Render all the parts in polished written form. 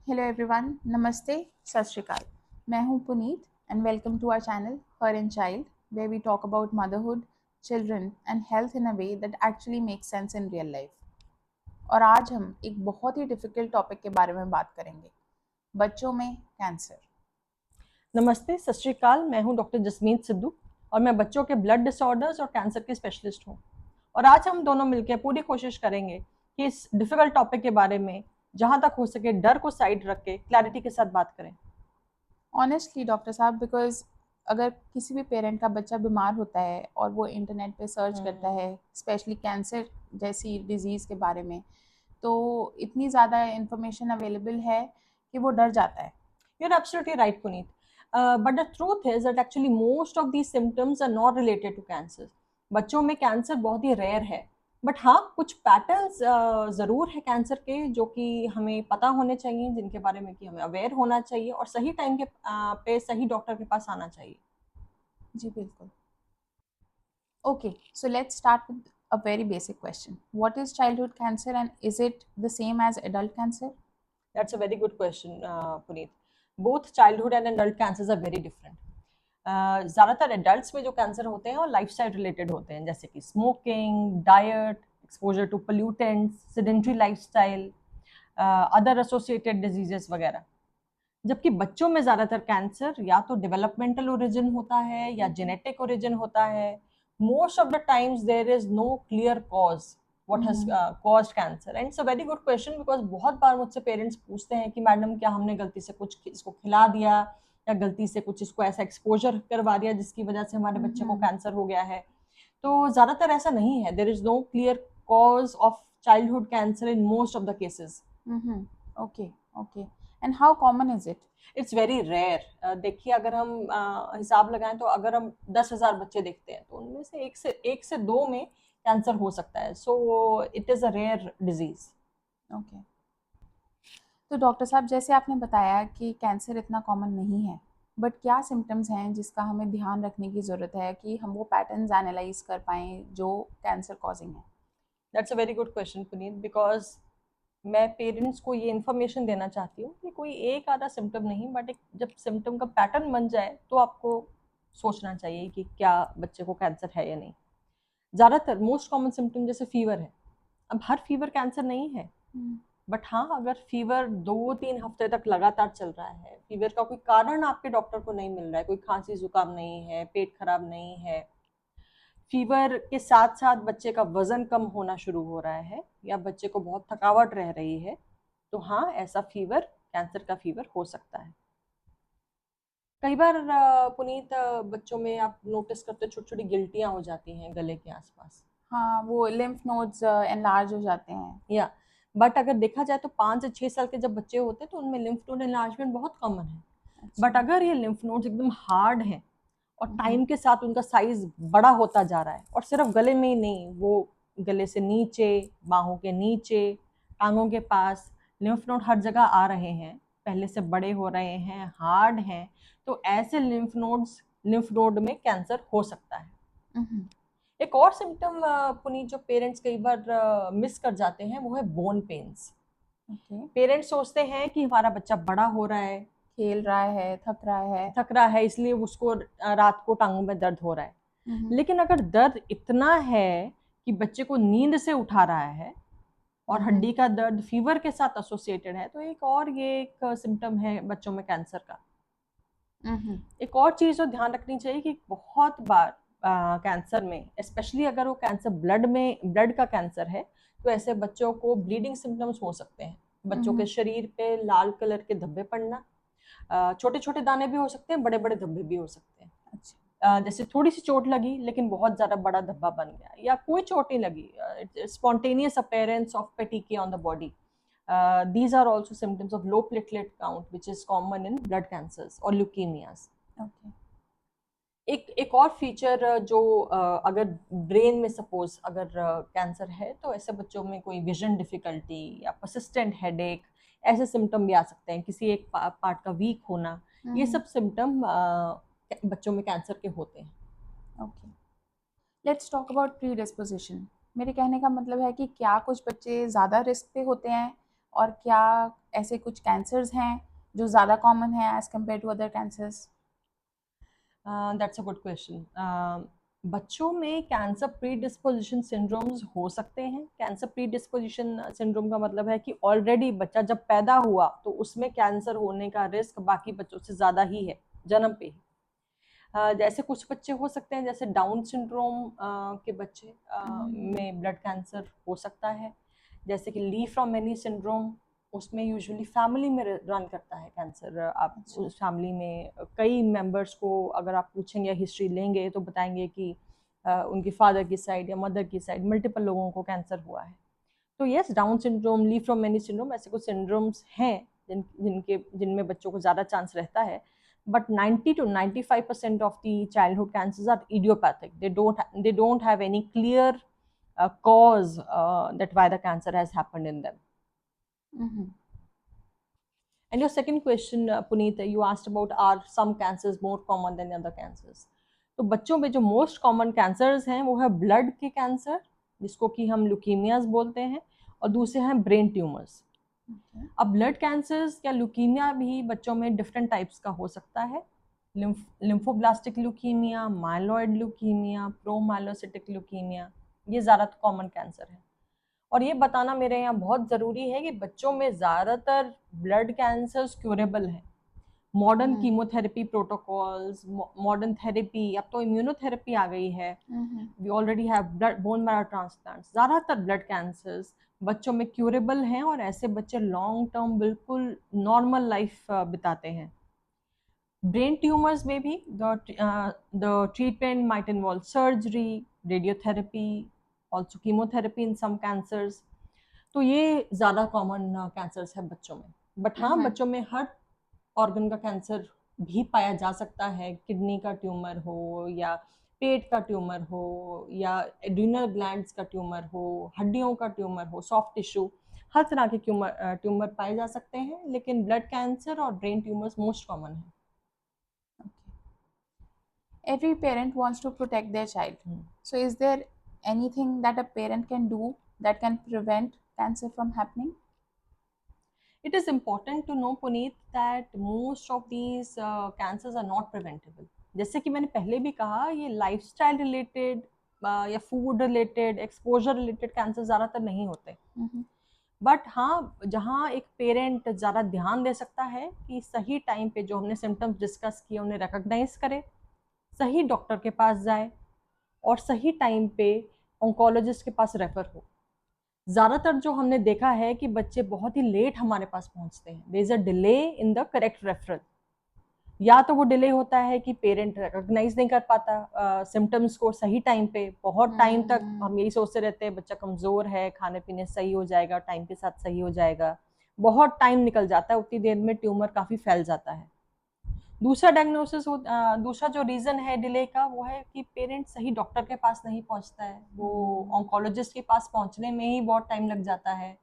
Hello everyone, नमस्ते, सत श्री अकाल। मैं हूं Puneet and welcome to our channel her and child, where we talk about motherhood, children and health in a way that actually makes sense in real life. और आज हम एक बहुत ही difficult topic के बारे में बात करेंगे, बच्चों में कैंसर। नमस्ते, सत श्री अकाल। मैं हूं डॉक्टर जसमीत सिद्धू और मैं बच्चों के ब्लड डिसऑर्डर्स और कैंसर की स्पेशलिस्ट हूं। और आज हम दोनों मिलकर पूरी कोशिश करेंगे कि इस डिफिकल्ट टॉपिक के बारे में जहां तक हो सके डर को साइड रख के क्लैरिटी के साथ बात करें। ऑनेस्टली डॉक्टर साहब, बिकॉज अगर किसी भी पेरेंट का बच्चा बीमार होता है और वो इंटरनेट पे सर्च करता है, स्पेशली कैंसर जैसी डिजीज़ के बारे में, तो इतनी ज़्यादा इंफॉर्मेशन अवेलेबल है कि वो डर जाता है। You're absolutely right, Puneet. But the truth is that actually most of these symptoms are not related to cancer. बच्चों में कैंसर बहुत ही रेयर है, बट हाँ कुछ पैटर्न्स ज़रूर है कैंसर के जो कि हमें पता होने चाहिए, जिनके बारे में कि हमें अवेयर होना चाहिए और सही टाइम के पे सही डॉक्टर के पास आना चाहिए। जी बिल्कुल। Okay, so let's start with a very basic question. What is childhood cancer and is it the same as adult cancer? That's a very good question, Puneet. Both childhood and adult cancers are very different. ज़्यादातर adults में जो cancer होते हैं वो lifestyle related होते हैं, जैसे कि smoking, diet, exposure to pollutants, sedentary lifestyle, other associated diseases वगैरह। जबकि बच्चों में ज़्यादातर कैंसर या तो डेवलपमेंटल ओरिजिन होता है या जेनेटिक ओरिजिन होता है। Most of the times there is no clear cause what has caused cancer, and it's a very good question because बहुत बार मुझसे पेरेंट्स पूछते हैं कि मैडम क्या हमने गलती से कुछ इसको खिला दिया या गलती से कुछ इसको ऐसा एक्सपोजर करवा दिया जिसकी वजह से हमारे बच्चे को कैंसर हो गया है। तो ज़्यादातर ऐसा नहीं है, there is no clear cause of childhood cancer in most of the cases. Okay, okay. And how common is it? It's very rare. देखिए, अगर हम हिसाब लगाएं तो अगर हम 10,000 बच्चे देखते हैं तो उनमें से एक से दो में कैंसर हो सकता है। So it is a rare disease. Okay. तो डॉक्टर साहब, जैसे आपने बताया कि कैंसर इतना कॉमन नहीं है, बट क्या सिम्टम्स हैं जिसका हमें ध्यान रखने की ज़रूरत है कि हम वो पैटर्न्स एनालाइज कर पाएँ जो कैंसर कॉजिंग है? That's a very good question Puneet, because मैं पेरेंट्स को ये इन्फॉर्मेशन देना चाहती हूँ कि कोई एक आधा सिम्टम नहीं, बट एक जब सिम्टम का पैटर्न बन जाए तो आपको सोचना चाहिए कि क्या बच्चे को कैंसर है या नहीं। ज़्यादातर मोस्ट कॉमन सिम्टम जैसे फीवर है। अब हर फीवर कैंसर नहीं है, बट हाँ अगर फीवर 2-3 हफ्ते तक लगातार चल रहा है, फीवर का कोई कारण आपके डॉक्टर को नहीं मिल रहा है, कोई खांसी जुकाम नहीं है, पेट खराब नहीं है, फीवर के साथ साथ बच्चे का वजन कम होना शुरू हो रहा है या बच्चे को बहुत थकावट रह रही है, तो हाँ ऐसा फीवर कैंसर का फीवर हो सकता है। कई बार पुनीत बच्चों में आप नोटिस करते छोटी छोटी गिल्टियां हो जाती हैं गले के आसपास। हाँ, वो लिम्फ नोड्स एनलार्ज हो जाते हैं। या बट अगर देखा जाए तो 5 से 6 साल के जब बच्चे होते हैं तो उनमें लिम्फ नोड एनलार्जमेंट बहुत कॉमन है। अच्छा। बट अगर ये लिम्फ नोड्स एकदम हार्ड हैं और टाइम के साथ उनका साइज बड़ा होता जा रहा है और सिर्फ गले में ही नहीं, वो गले से नीचे, बाहों के नीचे, टांगों के पास लिम्फ नोड हर जगह आ रहे हैं, पहले से बड़े हो रहे हैं, हार्ड हैं, तो ऐसे लिम्फ नोड में कैंसर हो सकता है। एक और सिम्टम पुनीत जो पेरेंट्स कई बार मिस कर जाते हैं वो है बोन पेन्स। पेरेंट्स सोचते हैं कि हमारा बच्चा बड़ा हो रहा है, खेल रहा है, थक रहा है इसलिए उसको रात को टांगों में दर्द हो रहा है। लेकिन अगर दर्द इतना है कि बच्चे को नींद से उठा रहा है और हड्डी का दर्द फीवर के साथ एसोसिएटेड है, तो ये एक सिम्टम है बच्चों में कैंसर का। एक और चीज जो ध्यान रखनी चाहिए कि बहुत बार कैंसर में, स्पेशली अगर वो कैंसर ब्लड का कैंसर है, तो ऐसे बच्चों को ब्लीडिंग सिम्टम्स हो सकते हैं। बच्चों के शरीर पे लाल कलर के धब्बे पड़ना, छोटे छोटे दाने भी हो सकते हैं, बड़े बड़े धब्बे भी हो सकते हैं। जैसे थोड़ी सी चोट लगी लेकिन बहुत ज्यादा बड़ा धब्बा बन गया, या कोई चोट नहीं लगी, spontaneous appearance of petechiae on the body. These are also symptoms of low platelet count, which is common in blood cancers or leukemias. Okay. एक और फीचर जो अगर ब्रेन में सपोज अगर कैंसर है तो ऐसे बच्चों में कोई विजन डिफिकल्टी या परसिस्टेंट हेडेक, ऐसे सिम्टम भी आ सकते हैं, किसी एक पार्ट का वीक होना, ये सब सिम्टम बच्चों में कैंसर के होते हैं। Okay, let's talk about pre disposition. मेरे कहने का मतलब है कि क्या कुछ बच्चे ज़्यादा रिस्क पे होते हैं और क्या ऐसे कुछ कैंसर्स हैं जो ज़्यादा कॉमन है as compared to other cancers? That's a good question. बच्चों में कैंसर प्री डिस्पोजिशन सिंड्रोम्स हो सकते हैं। कैंसर प्री डिस्पोजिशन सिंड्रोम का मतलब है कि ऑलरेडी बच्चा जब पैदा हुआ तो उसमें कैंसर होने का रिस्क बाकी बच्चों से ज़्यादा ही है जन्म पे ही। जैसे कुछ बच्चे हो सकते हैं, जैसे डाउन सिंड्रोम के बच्चे में ब्लड कैंसर हो सकता है। जैसे कि ली फ्रॉम मेनी सिंड्रोम, उसमें यूजुअली फैमिली में रन करता है कैंसर। आप उस फैमिली में कई मेंबर्स को अगर आप पूछेंगे या हिस्ट्री लेंगे तो बताएंगे कि उनके फादर की साइड या मदर की साइड मल्टीपल लोगों को कैंसर हुआ है। तो yes, Down syndrome, Li Fraumeni syndrome, ऐसे कुछ सिंड्रोम्स हैं जिनमें बच्चों को ज़्यादा चांस रहता है। But 90 to 95% of the childhood cancers are idiopathic. They don't have any clear cause that why the cancer has happened in them. Mm-hmm. And your second question, Puneet, you asked about are some cancers more common than other cancers? तो बच्चों में जो most common cancers हैं वो है blood के cancer, जिसको कि हम ल्यूकीमियाज बोलते हैं, और दूसरे हैं ब्रेन ट्यूमर्स। अब ब्लड कैंसर्स या ल्यूकीमिया भी बच्चों में डिफरेंट टाइप्स का हो सकता है। Lymphoblastic leukaemia, myeloid leukaemia, promyelocytic leukaemia, ये ज़्यादा कॉमन कैंसर है। और ये बताना मेरे यहाँ बहुत ज़रूरी है कि बच्चों में ज़्यादातर ब्लड कैंसर्स क्यूरेबल हैं। Modern chemotherapy protocols, modern therapy, अब तो इम्यूनोथेरेपी आ गई है। We already have blood bone marrow transplant. ज़्यादातर ब्लड कैंसर्स बच्चों में क्यूरेबल हैं और ऐसे बच्चे लॉन्ग टर्म बिल्कुल नॉर्मल लाइफ बिताते हैं। ब्रेन ट्यूमर्स में भी the treatment might involve surgery, radiotherapy, also chemotherapy in some cancers. तो ये ज़्यादा कॉमन कैंसर्स है बच्चों में। बट हाँ, बच्चों में हर ऑर्गन का कैंसर भी पाया जा सकता है। किडनी का ट्यूमर हो या पेट का ट्यूमर हो या एड्रीनल ग्लैंड्स का ट्यूमर हो, हड्डियों का ट्यूमर हो, सॉफ्ट टिश्यू, हर तरह के ट्यूमर पाए जा सकते हैं। लेकिन ब्लड कैंसर और ब्रेन ट्यूमर्स मोस्ट कॉमन है। Every parent wants to protect their child. So, is there anything that a parent can do that can prevent cancer from happening? It is important to know, Puneet, that most of these cancers are not preventable. जैसे कि मैंने पहले भी कहा, ये lifestyle related या food related, exposure related cancer ज़्यादातर नहीं होते। बट हाँ, जहाँ एक पेरेंट ज़्यादा ध्यान दे सकता है कि सही टाइम पे जो हमने सिम्टम्स डिस्कस किए उन्हें रिकॉग्नाइज करे, सही डॉक्टर के पास जाए और सही टाइम पे ऑन्कोलॉजिस्ट के पास रेफर हो। ज़्यादातर जो हमने देखा है कि बच्चे बहुत ही लेट हमारे पास पहुंचते हैं। There is a delay in the correct referral. या तो वो डिले होता है कि पेरेंट रिकॉग्नाइज नहीं कर पाता सिम्टम्स को सही टाइम पे। बहुत टाइम तक हम यही सोचते रहते हैं बच्चा कमज़ोर है, खाने पीने सही हो जाएगा, टाइम के साथ सही हो जाएगा। बहुत टाइम निकल जाता है, उतनी देर में ट्यूमर काफ़ी फैल जाता है। दूसरा डायग्नोसिस दूसरा जो रीज़न है डिले का वो है कि पेरेंट सही डॉक्टर के पास नहीं पहुंचता है। वो ऑन्कोलॉजिस्ट के पास पहुंचने में ही बहुत टाइम लग जाता है।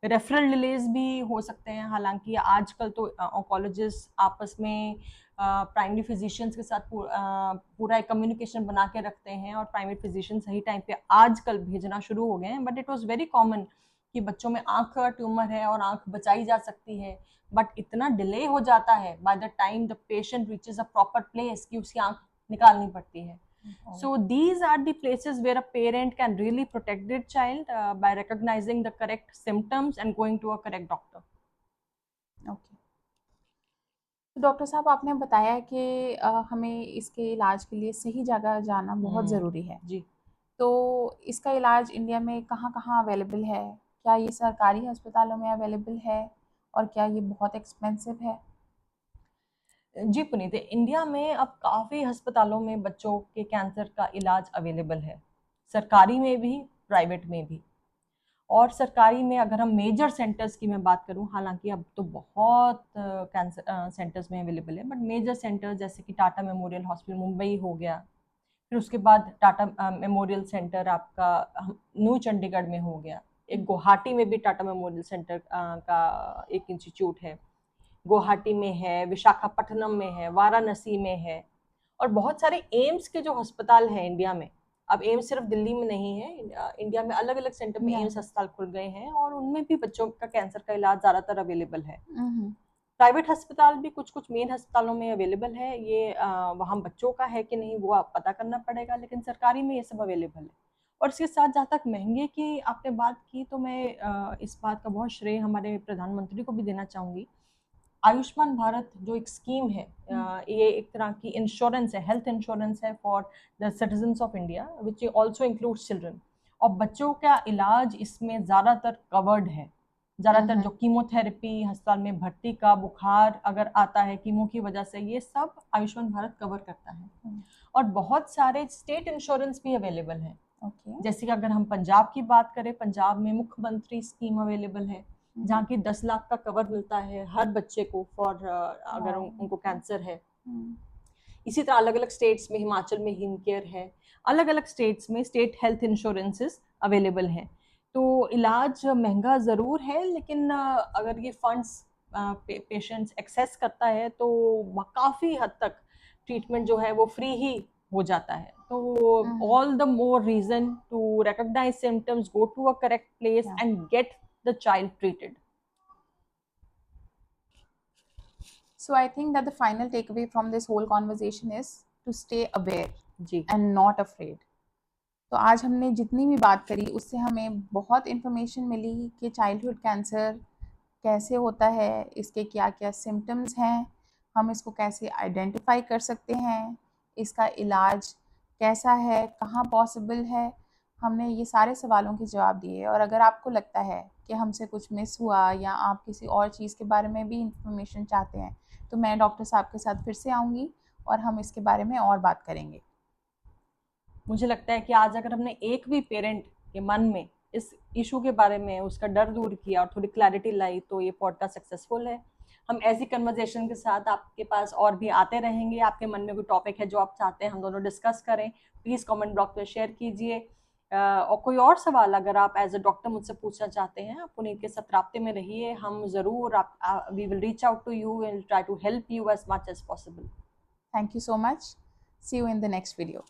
रेफरल डिलेज भी हो सकते हैं। हालांकि आजकल तो ऑन्कोलॉजिस्ट आपस में प्राइमरी फिजिशियंस के साथ पूरा एक कम्युनिकेशन बना के रखते हैं और प्राइमरी फिजिशियन सही टाइम पे आजकल भेजना शुरू हो गए हैं। But it was very common कि बच्चों में आँख का ट्यूमर है और आँख बचाई जा सकती है, बट इतना डिले हो जाता है by the time the patient reaches a proper place कि उसकी आँख निकालनी पड़ती है। So these are the places where a parent can really protect their child by recognizing the correct symptoms and going to a correct doctor. Okay. तो doctor साहब, आपने बताया कि हमें इसके इलाज के लिए सही जगह जाना बहुत ज़रूरी है। जी। तो इसका इलाज इंडिया में कहाँ-कहाँ अवेलेबल है? क्या ये सरकारी अस्पतालों में अवेलेबल है और क्या ये बहुत एक्सपेंसिव है? जी पुनीत, इंडिया में अब काफ़ी अस्पतालों में बच्चों के कैंसर का इलाज अवेलेबल है, सरकारी में भी, प्राइवेट में भी। और सरकारी में अगर हम मेजर सेंटर्स की मैं बात करूं, हालांकि अब तो बहुत कैंसर सेंटर्स में अवेलेबल है, बट मेजर सेंटर्स जैसे कि टाटा मेमोरियल हॉस्पिटल मुंबई हो गया, फिर उसके बाद टाटा मेमोरियल सेंटर आपका न्यू चंडीगढ़ में हो गया, एक गुवाहाटी में भी टाटा मेमोरियल सेंटर का एक इंस्टीट्यूट है, गुवाहाटी में है, विशाखापट्टनम में है, वाराणसी में है, और बहुत सारे एम्स के जो अस्पताल हैं इंडिया में अब एम्स सिर्फ दिल्ली में नहीं है, इंडिया में अलग अलग सेंटर में Yeah. एम्स अस्पताल खुल गए हैं और उनमें भी बच्चों का कैंसर का इलाज ज़्यादातर अवेलेबल है। Mm-hmm. प्राइवेट अस्पताल भी कुछ कुछ मेन अस्पतालों में अवेलेबल है, ये वहाँ बच्चों का है कि नहीं वो आप पता करना पड़ेगा, लेकिन सरकारी में ये सब अवेलेबल है। और इसके साथ जहाँ तक महंगे की आपने बात की, तो मैं इस बात का बहुत श्रेय हमारे प्रधानमंत्री को भी देना चाहूँगी। आयुष्मान भारत जो एक स्कीम है, ये एक तरह की इंश्योरेंस है, हेल्थ इंश्योरेंस है for the citizens of India, which also includes children. और बच्चों का इलाज इसमें ज़्यादातर कवर्ड है। ज़्यादातर जो कीमोथेरेपी, अस्पताल में भर्ती का, बुखार अगर आता है कीमो की वजह से, ये सब आयुष्मान भारत कवर करता है। और बहुत सारे स्टेट इंश्योरेंस भी अवेलेबल हैं। Okay. जैसे कि अगर हम पंजाब की बात करें, पंजाब में मुख्यमंत्री स्कीम अवेलेबल है, जहाँ की 10 लाख का कवर मिलता है हर बच्चे को फॉर अगर उनको कैंसर है। इसी तरह अलग अलग स्टेट्स में, हिमाचल में हिम केयर है, अलग अलग स्टेट्स में स्टेट हेल्थ इंश्योरेंसेस अवेलेबल हैं। तो इलाज महंगा ज़रूर है, लेकिन अगर ये फंड्स पेशेंट्स एक्सेस करता है तो काफ़ी हद तक ट्रीटमेंट जो है वो फ्री ही हो जाता है। तो all the more reason to recognise symptoms, go to a correct place and get the child treated. So I think that the final takeaway from this whole conversation is to stay aware ji and not afraid. तो आज हमने जितनी भी बात करी उससे हमें बहुत इन्फॉर्मेशन मिली कि चाइल्डहुड कैंसर कैसे होता है, इसके क्या क्या सिम्टम्स हैं, हम इसको कैसे आइडेंटिफाई कर सकते हैं, इसका इलाज कैसा है, कहाँ पॉसिबल है। हमने ये सारे सवालों के जवाब दिए। और अगर आपको लगता है कि हमसे कुछ मिस हुआ या आप किसी और चीज़ के बारे में भी इंफॉर्मेशन चाहते हैं, तो मैं डॉक्टर साहब के साथ फिर से आऊँगी और हम इसके बारे में और बात करेंगे। मुझे लगता है कि आज अगर हमने एक भी पेरेंट के मन में इस इशू के बारे में उसका डर दूर किया और थोड़ी क्लैरिटी लाई, तो ये पॉडकास्ट सक्सेसफुल है। हम ऐसी कन्वर्जेशन के साथ आपके पास और भी आते रहेंगे। आपके मन में कोई टॉपिक है जो आप चाहते हैं हम दोनों डिस्कस करें, प्लीज़ कमेंट बॉक्स में शेयर कीजिए। और कोई और सवाल अगर आप एज अ डॉक्टर मुझसे पूछना चाहते हैं, आप पुनीत के साथ राब्ते में रहिए। हम ज़रूर we will reach out to you and try to help you as much as possible. Thank you so much. See you in the next video.